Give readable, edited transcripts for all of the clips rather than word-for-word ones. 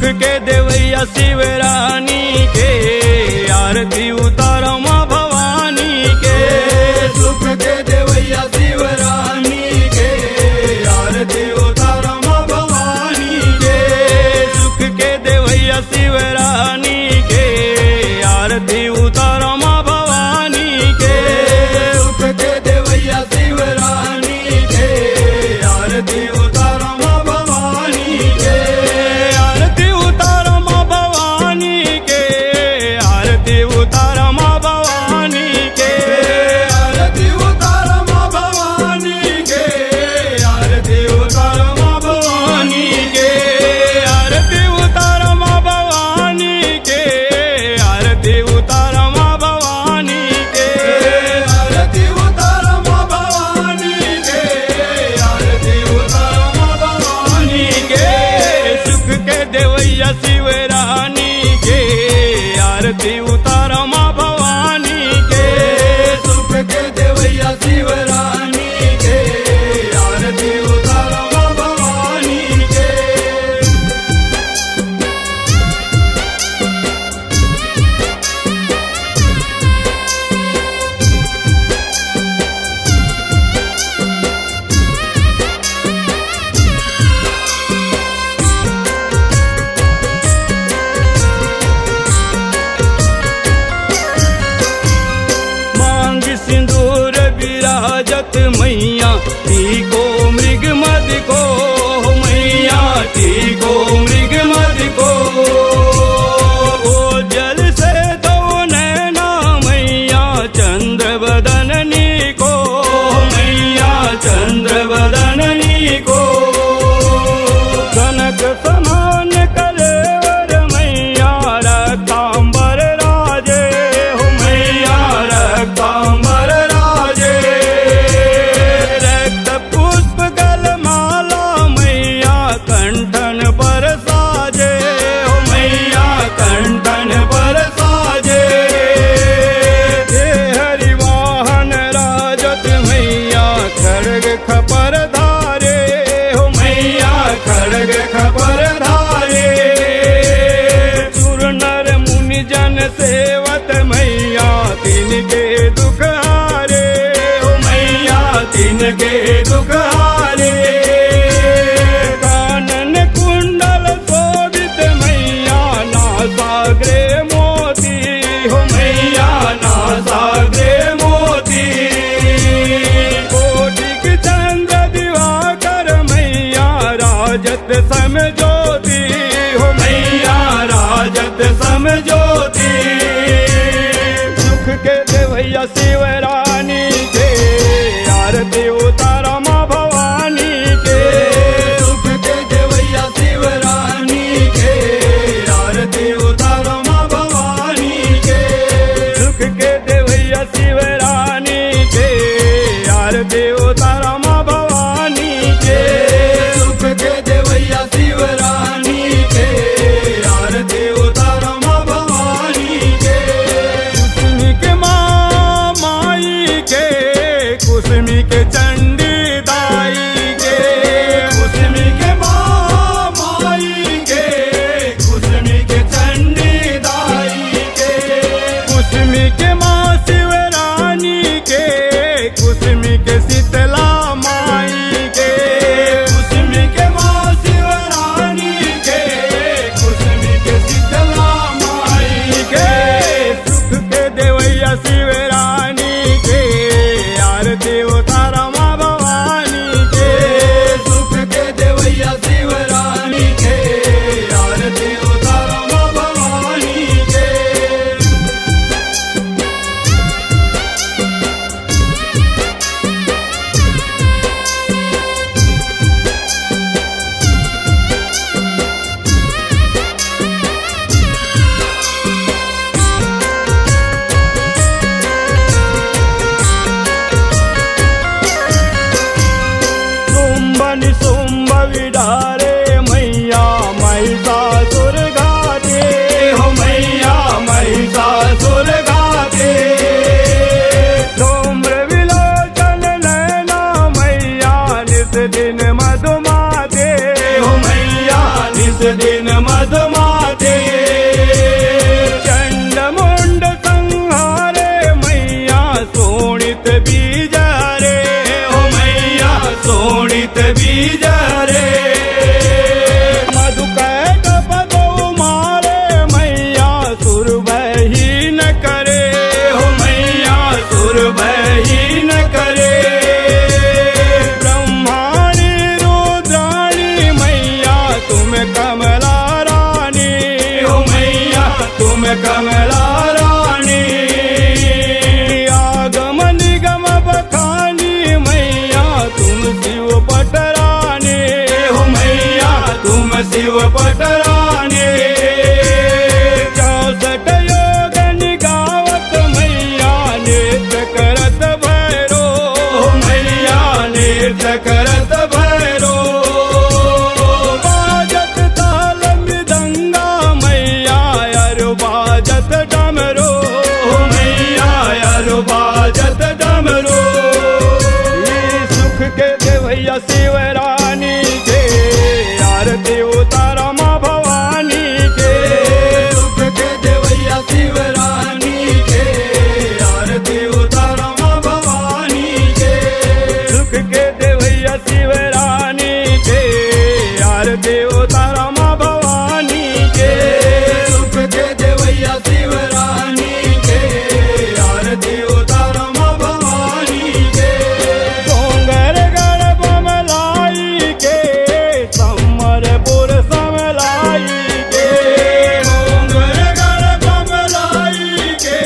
के देवैया शिव रानी के, आरती उतारो माँ भवानी के। सुख के देवैया शिव रानी के, आरती उतारो माँ भवानी के। सुख के देवैया शिव रानी के, आरती उतारो माँ भवानी के। सुख के देवैया शिव रानी के, आरती उतारो माँ भवानी के। आरती उतारो माँ भवानी के, आरती उतारो माँ भवानी के। आरती उतारो माँ भवानी के, आरती उतारो माँ भवानी के। आरती उतारो माँ भवानी के, आरती उतारो माँ भवानी के। आरती उतारो माँ भवानी के, आरती उतारो माँ भवानी के। सुख के देवैया शिव रानी के, आरती उतारो माँ भवानी के। सुख के देवैया शिव रानी के, आरती उतारो माँ भवानी के। मांग सिंदूर विराजत मैया, टीको मृग मद को मैया, टीको मृग मद को। ओ जल से दो नैना मैया, चंद्र बदननी को मैया, चंद्र बदननी को। कनक समान कलेवर मैया, रक्तांबर राजे हो मैया, रक्तांबर राजे। रक्त पुष्प गलमाला मैया, कंठन पर साजे हो मैया, कंठन पर साजे। हे हरिवाहन राजत मैया, खड्ग खपर धारे हो मैया, खड्ग खपर धारे। सुर नर मुनि जन सेवत मैया, तिनके दुख हारे हो मैया, तिनके दुख हारे। कानन कुंडल शोभित मैया, नासाग्रे मोती हो मैया, नासाग्रे मोती। कोटिक चंद्र दिवाकर मैया, राजत सम ज्योति हो मैया, राजत सम ज्योति। सुख के देवैया शिव रानी के, आरती उतारो माँ भवानी के। सुख के देवैया शिव रानी के, आरती उतारो माँ भवानी के। सुख के देवैया शिव रानी के, आरती उतारो माँ भवानी के। सुख के देवैया शिव रानी के, आरती उतारो माँ भवानी के। कुसमी के माँ माई के, कुसमी के चंडी दाई के। कुसमी के माँ माई के, कुसमी के चंडी दाई के। कुसमी के माँ शिव रानी के, कुसमी के शीतला माई के। कुसमी के माँ शिव रानी के, कुसमी के शीतला माई के। सुख के देवैया शिव रानी के, आरती उतारो माँ भवानी के। सुख के देवैया शिव रानी के, आरती उतारो माँ भवानी के। शुंभ निशुंभ विडारे मैया, महिषासुर घाते हो मैया, महिषासुर घाते। धूम्र विलोचन नैना मैया, निस दिन मधुमाते हो मैया, निस दिन मधुमा। शिव पटराने 64 योगनी गावत मैया नृत्य करत भैरो मैया नृत्य करत भैरो बाजत ताल मृदंगा मैया अरु बाजत डमरो मैया अरु बाजत डमरू ये सुख के देवैया शिवरानी के आरती उतारा माँ भवानी के सुख के देवैया शिवरानी के आरती उतारा माँ भवानी के सुख के देवैया शिवरानी के आरती उतारा माँ भवानी के सुख के देवैया शिवरानी के आरती उतारा माँ भवानी के डोंगर गढ़ बमलाई के समरपुर समलाई के डोंगरगढ़ बमलाई के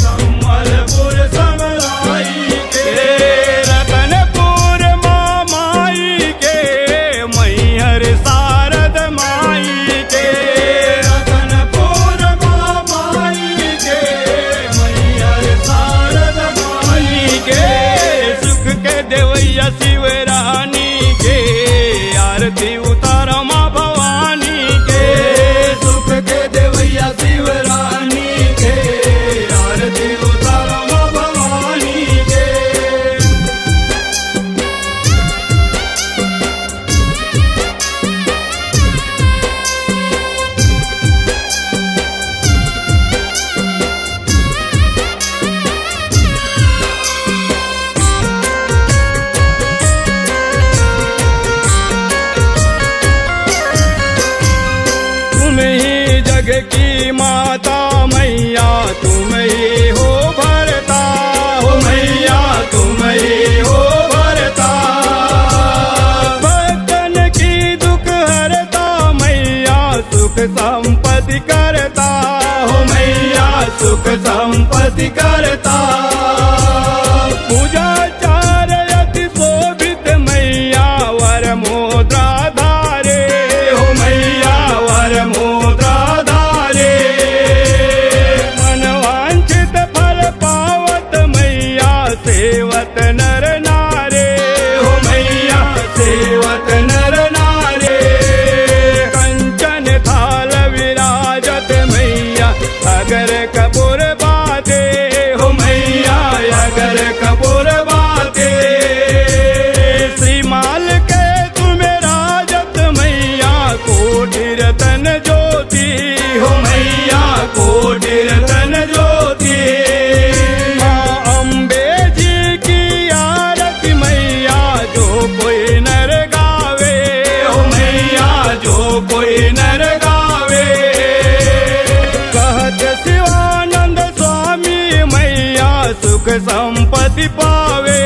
संबलपुर समलाई के रतनपुर माई के मैहर शारद माई के रतनपुर माई के मैहर शारद माई के सुख के देवैया शिवरानी के आरती उतारा माँ भवानी के सुख के देवैया शिवरानी के आरती उतारा माँ भवानी के तुम ही जग की माता मैया तुम ही हो भरता हो मैया तुम ही हो भरता भक्तन की दुख हरता मैया सुख संपत्ति करता हो मैया सुख संपत्ति करता पूजा चार अति शोभित मैया वर मुद्रा धारे हो मैया वर मुद्रा धारे मनवांछित फल पावत मैया सेवत नर नारे हो मैया सेवत नर नारे कंचन थाल विराजत मैया अगर कपूर बाते हो मैया अगर कपूर बाते श्रीमाल के तुम्हें राजत मैया कोटि रतन ज्योति हो मैया कोटि रतन ज्योति माँ अम्बे जी की आरती मैया जो कोई नर गावे हो मैया जो कोई नर गावे कहत शिवानंद स्वामी मैया सुख संपत्ति पावे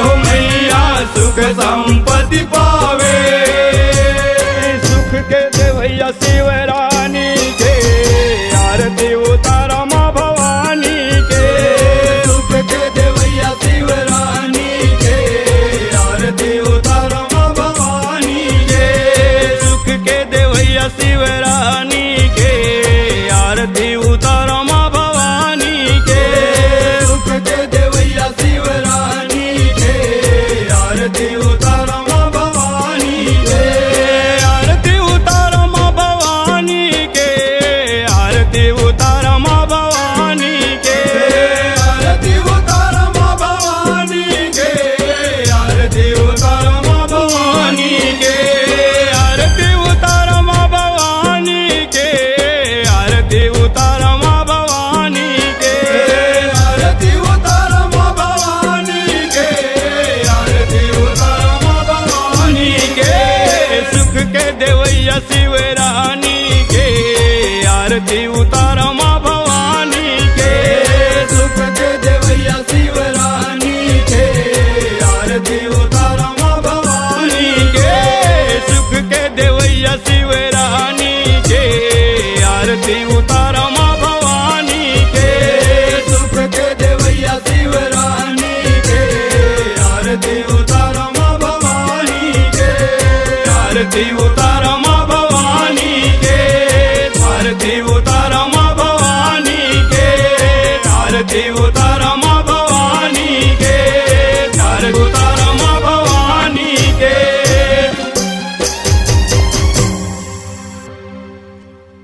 हो मैया सुख संपत्ति पावे सुख के देवैया शिवरानी के आरती उतारा माँ भवानी के सुख के देवैया शिवरानी के आरती उतारा माँ भवानी के सुख के देवैया शिवरानी के आरती उतारा माँ भवानी के सुख के देवैया शिवरानी के आरती उतारा माँ भवानी के आरती उतारा माँ भवानी के आरती उतारा माँ भवानी के आरती उतारा माँ भवानी के आरती उतारा माँ भवानी के आरती उतारा माँ भवानी के आरती उतारा माँ भवानी के आरती उतारा माँ भवानी के आरती उतारा माँ भवानी के सुख के देवैया शिवरानी के आरती उतारा